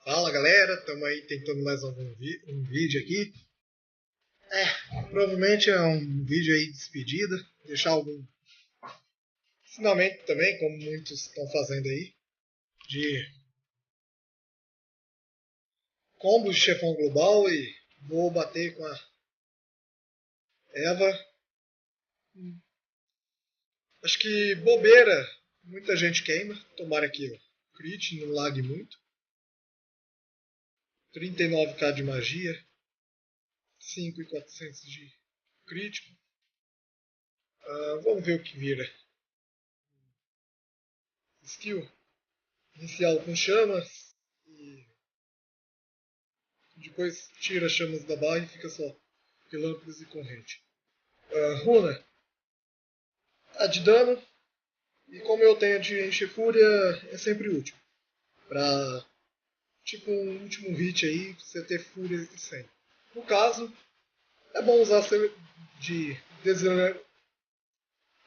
Fala galera, estamos aí tentando mais um vídeo aqui. Provavelmente é um vídeo aí de despedida, deixar algum ensinamento também, como muitos estão fazendo aí, de combos de chefão global e vou bater com a Eva. Acho que bobeira, muita gente queima, tomara que o crit não lague muito. 39k de magia, 5.400 de crítico. Vamos ver o que vira. Skill inicial com chamas e depois tira as chamas da barra e fica só relâmpagos e corrente. Runa, a de dano, e como eu tenho de encher fúria, é sempre útil. Pra tipo um último hit aí, você ter fúria e 100. No caso, é bom usar de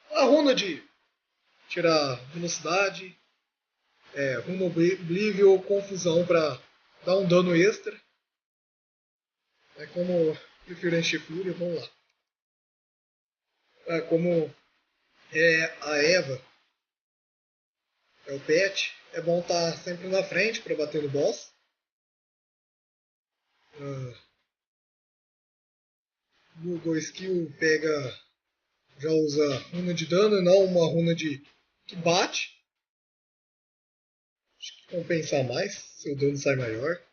a runa de tirar velocidade, runa oblivion ou confusão para dar um dano extra. É como eu prefiro encher fúria, vamos lá. Como é a Eva, é o pet, é bom estar sempre na frente para bater no boss. Google Skill pega, já usa runa de dano e não uma runa de que bate. Acho que compensa mais, seu dano sai maior.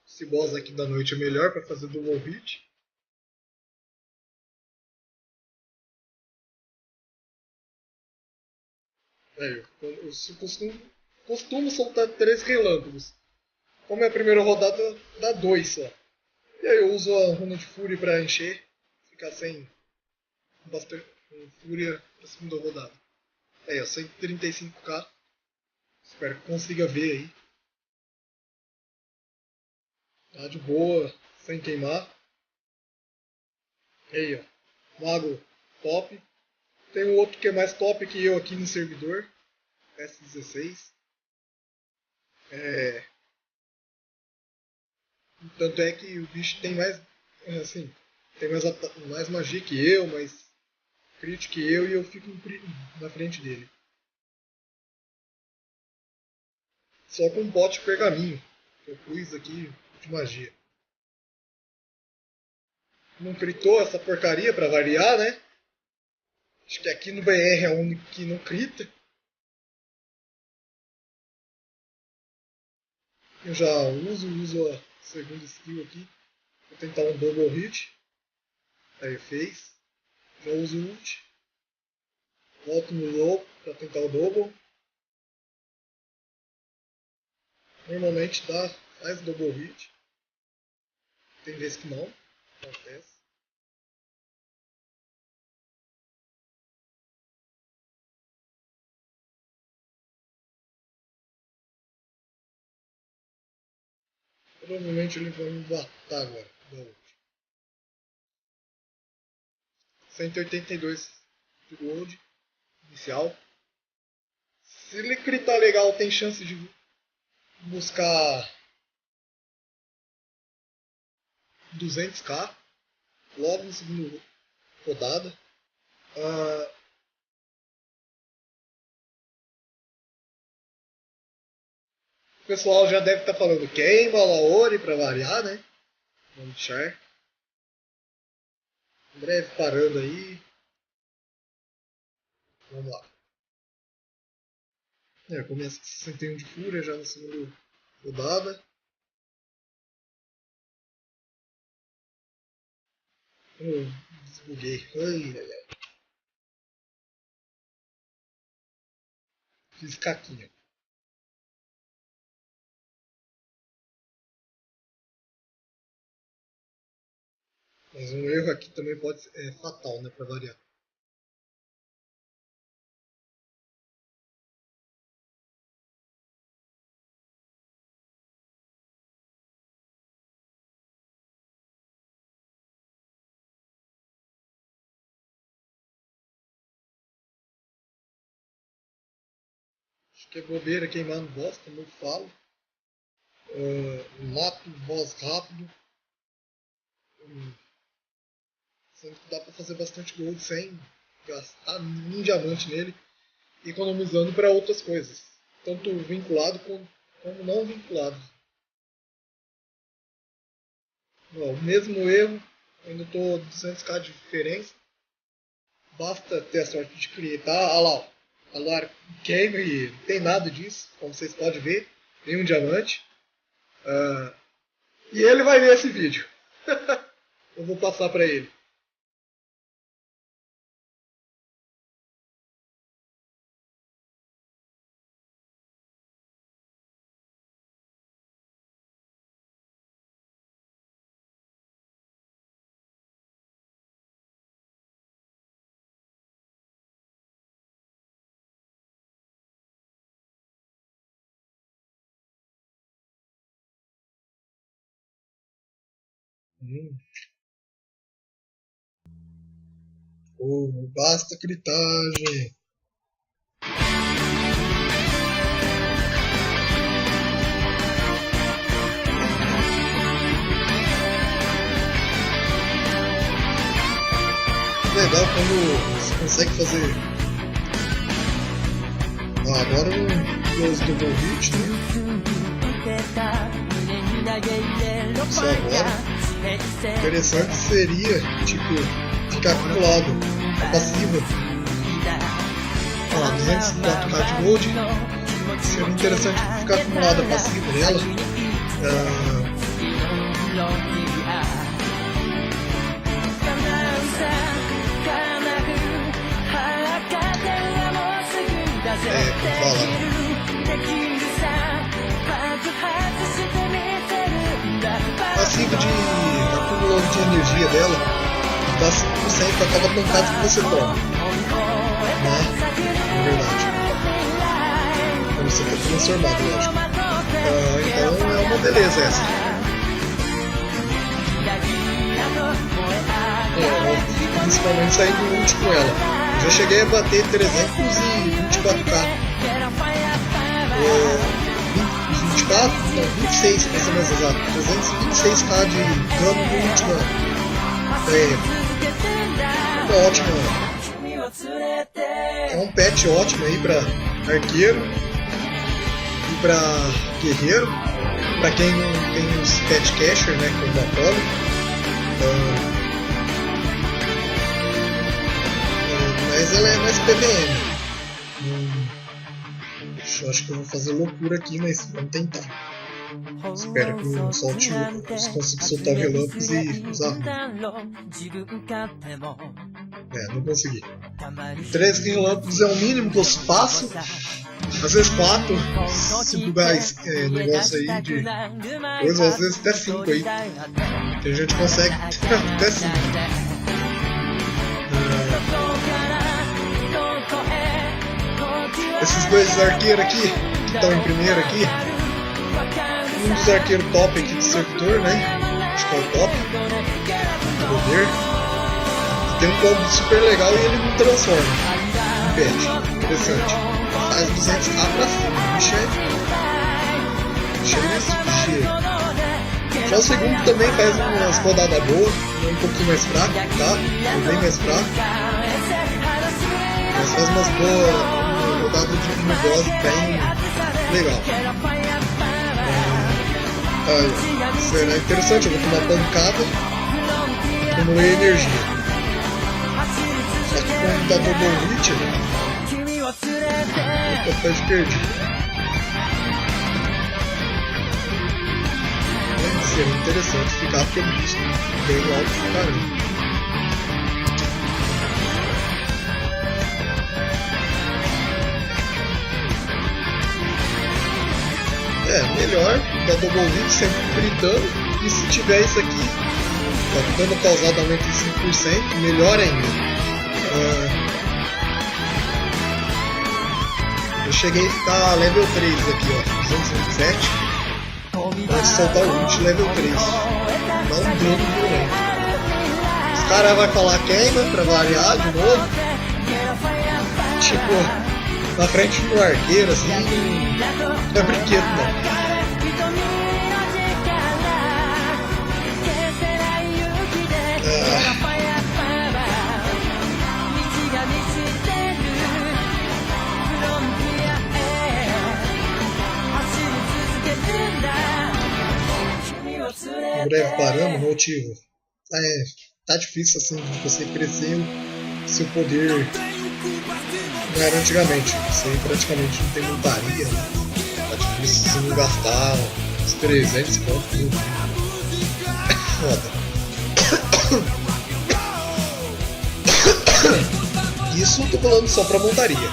Esse boss aqui da noite é melhor para fazer double hit. Eu costumo soltar 3 relâmpagos. Como é a primeira rodada, dá 2 só. E aí eu uso a runa de fúria para encher, ficar sem bastante fúria na segunda rodada. Aí, ó, 135k. Espero que consiga ver aí. Tá de boa, sem queimar. Aí, ó. Mago top. Tem um outro que é mais top que eu aqui no servidor. S16. É... Tanto é que o bicho tem mais. Assim. Tem mais magia que eu, mais crítico que eu e eu fico na frente dele. Só com um pote de pergaminho. Que eu pus aqui de magia. Não critou essa porcaria pra variar, né? Acho que aqui no BR é o único que não crita. Eu já uso a segunda skill aqui. Vou tentar um double hit. Aí fez. Já uso o ult. Volto no low para tentar o double. Normalmente dá mais double hit. Tem vezes que não. Acontece. Provavelmente ele vai me matar agora. Da ult. 182 de gold inicial. Se ele critar legal, tem chance de buscar 200k logo na segunda rodada. Ah, o pessoal já deve estar falando queima Laori para variar, né? Vamos deixar. Em breve parando aí. Vamos lá. Começa com 61 de fúria já na segunda rodada. Desbuguei. Ai, ai, ai. Fiz caquinha. Mas um erro aqui também pode ser fatal, né? Pra variar. Acho que é bobeira queimar no boss, como eu falo. Mato o boss rápido. Sendo que dá pra fazer bastante gold sem gastar nenhum diamante nele. Economizando para outras coisas. Tanto vinculado como não vinculado. O mesmo erro, ainda estou 200k de diferença. Basta ter a sorte de criar. Olha lá, a Lara queima e não tem nada disso, como vocês podem ver. Tem um diamante. E ele vai ver esse vídeo. Eu vou passar para ele. Basta gritagem. Legal quando você consegue fazer. Agora o double hit, né? Só agora. Interessante seria, tipo, ficar acumulado a passiva. 204k de gold. Seria interessante ficar acumulada a passiva dela. Passiva de acúmulo de energia dela dá 5% a cada pancada que você toma, né? Na verdade, quando você está transformado, lógico. Então é uma beleza essa. Principalmente sair do ult com ela. Já cheguei a bater 324k. 24? Não, 26 para ser mais exato. 326k de dano no último ano. É ótimo. É um patch ótimo aí para arqueiro e para guerreiro. Para quem não tem os pet catcher, né, como o Apollo. Mas ela é mais PVM. Eu acho que eu vou fazer loucura aqui, mas vamos tentar. Espero que não solte consiga soltar o relâmpagos e usar. Não consegui. 3 relâmpagos é o mínimo que eu faço. Às vezes 4, se bugar negócio aí de 2, às vezes até 5 aí. Tem gente que consegue até 5. Esses dois arqueiros aqui, que estão em primeiro aqui, um dos arqueiros top aqui do servidor, né? Acho que é o top, do poder. Tem um combo super legal e ele não transforma. Um pet, interessante. Faz 200k pra cima, cheio. Já o segundo também faz umas rodadas boas, um pouquinho mais fraco, tá? Bem mais fraco. Mas faz umas boas. Rodada de um boss bem legal. Será interessante, eu vou tomar pancada e acumulei energia. Só que quando dá double hit, eu capaz de perder. Seria interessante ficar porque o bicho bem alto pra caramba. Melhor, da double hit sempre gritando, e se tiver isso aqui, dando causado aumento de 5%, melhor ainda. Eu cheguei a ficar level 3 aqui, ó, 227, pode soltar o ult level 3, dá um dano violento. Os caras vão falar queima pra variar de novo, tipo, Na frente do arqueiro, assim, não é brinquedo, não. Um breve parâmetro, motivo. Tá difícil assim de você crescer o seu poder. Não era antigamente. Você praticamente não tem montaria. Né? Tá difícil você não gastar uns 300 pontos. Foda. Isso eu tô falando só pra montaria.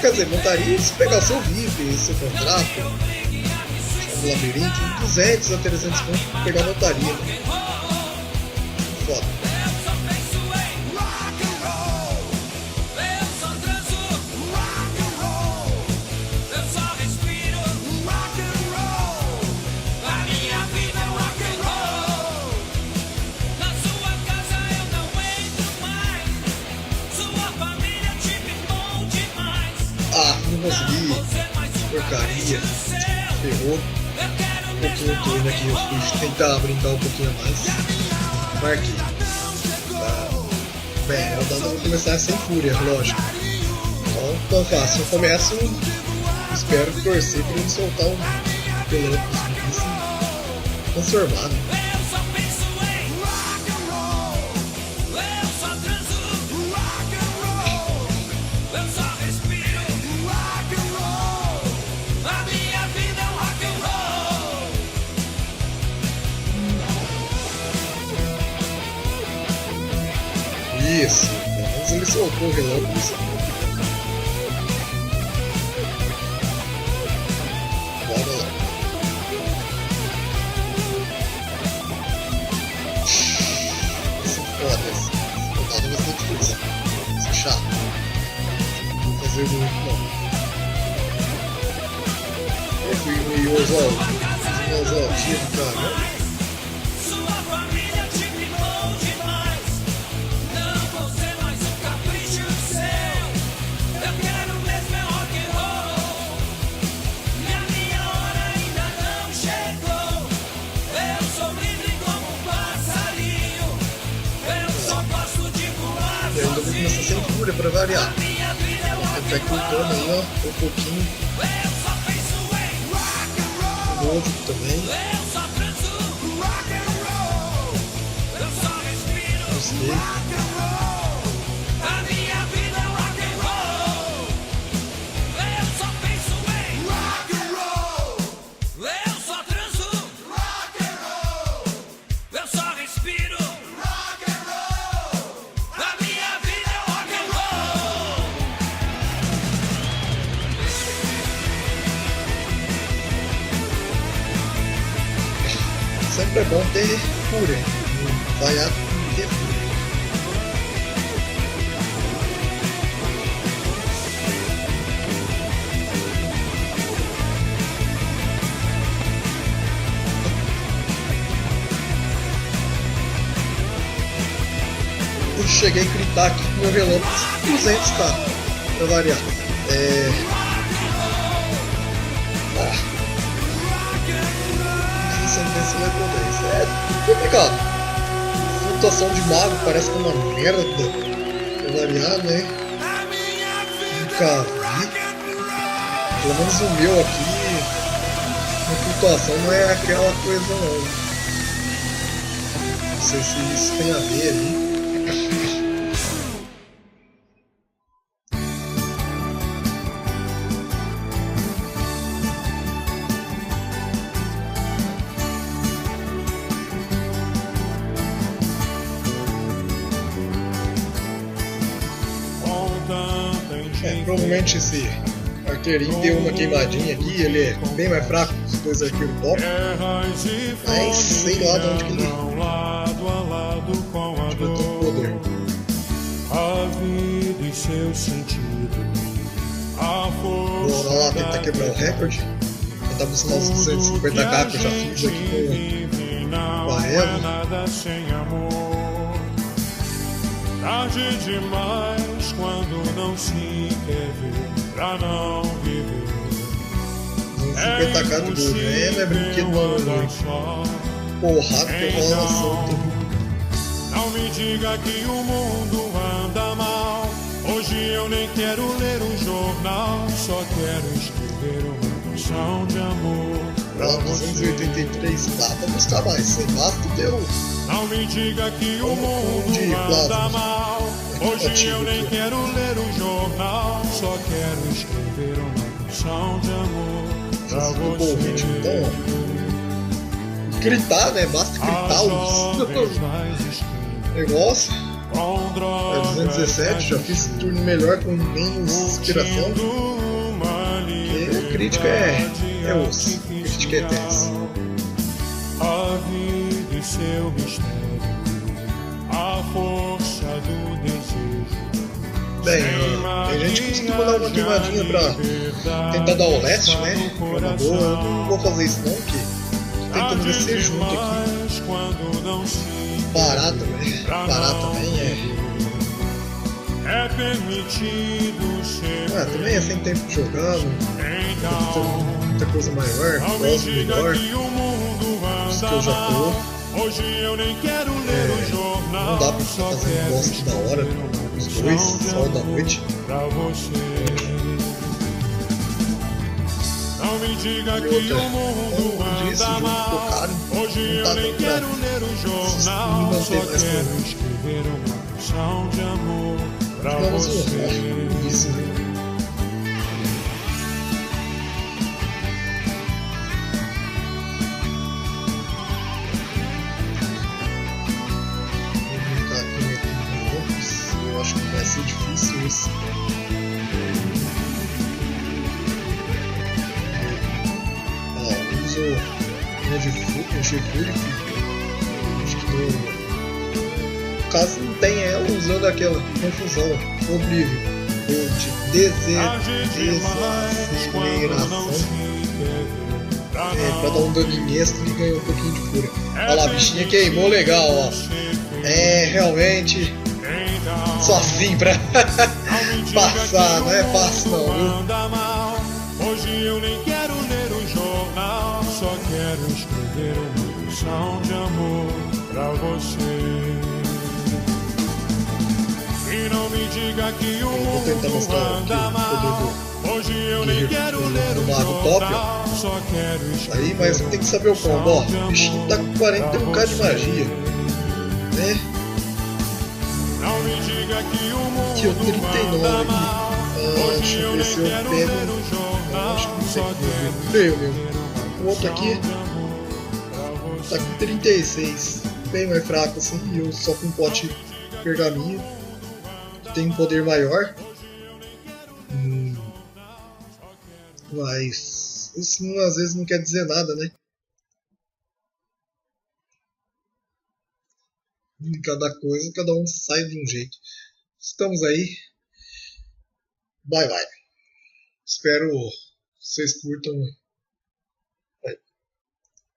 Quer dizer, montaria, se pegar seu VIP, seu contrato, o labirinto, 200 a 300 pontos pra pegar montaria. Né? Foda. Não consegui, porcaria, ferrou. Um pouquinho o turno aqui, eu fui tentar brincar um pouquinho mais. Marquei. Bem, a rodada vai começar sem fúria, lógico. Então, tão fácil. Eu começo, espero torcer para ele soltar um pelão transformado. Isso, pelo menos ele soltou o relâmpago. Bora lá. Esse foda, esse rodada vai ser difícil. Vai ser chato. Não vou fazer muito, não. Eu fui meio exaltivo, cara. Ainda vou começar sem fúria pra variar. Até que o dano aí, ó, um pouquinho. Novo também. Gostei. Sempre é bom ter fúria, vaiado ter fúria. Eu cheguei a gritar aqui com meu relâmpago 200k pra variar. É complicado. Flutuação de mago parece que é uma merda pra variar, né? Nunca vi. Pelo menos o meu aqui, a flutuação não é aquela coisa não. Não sei se isso tem a ver ali. Provavelmente esse arqueirinho deu uma queimadinha aqui, ele é bem mais fraco que os dois arqueiros top. Mas sei lá de onde que ele tem poder. Vou lá tentar quebrar o recorde. Tentar buscar os 250k que eu já fiz aqui com a Eva. Tarde demais quando não se quer ver, pra não viver. 50k de gol, né? Não é brinquedo não, porrada que rola solta. Não me diga que o mundo anda mal. Hoje eu nem quero ler um jornal, só quero escrever uma canção de amor pra você. 283 dá pra buscar mais, sem basta deu. Não me diga que o mundo anda mal. Hoje eu nem quero ler um jornal, só quero escrever uma canção de amor pra você. Então, gritar, né? Basta gritar o negócio. É 217, já fiz turno melhor com menos inspiração. E a crítica é osso. A crítica é tensa. A vida e seu mistério, a força do desejo. Bem, a gente costuma dar uma queimadinha pra tentar dar o leste, né? Pra uma boa. Eu não vou fazer isso não, porque tô tentando descer junto aqui. Parar também é permitido ser. Também é sem tempo jogando. Muita coisa maior, posso melhor. Isso que eu já tô. Hoje eu nem quero ler o jornal. Não dá pra ficar fazendo bosta da hora. Os dois, sol da noite. Não me diga que o mundo anda mal. Hoje eu nem quero ler o jornal, só quero escrever uma canção de amor pra você. Isso, né? Eu acho que vai ser difícil isso. Uso o G-Fury. Acho que no caso não tem ela usando aquela confusão, Oblivion, ou de desaceleração. Pra dar um dano extra e ganhar um pouquinho de fúria. Olha lá, a bichinha queimou legal, ó. Realmente só assim pra passar, não é fácil não, viu? Hoje eu nem quero ler o jornal, só quero escrever uma canção de amor pra você. E não me diga que o mundo anda mal. Hoje eu nem quero ler o jornal, só quero escrever. Aí, mas tem que saber o combo, ó. O bichinho tá com 41k de magia, né? Não me diga que o mundo aqui, ó, 39 anda mal. Deixa eu ver se eu pego. Acho que não sei como veio mesmo. O outro aqui tá com 36, bem mais fraco assim, e eu só com um pote de pergaminho, que tem um poder maior. Mas isso às vezes não quer dizer nada, né? Em cada coisa, cada um sai de um jeito. Estamos aí. Bye bye. Espero vocês curtam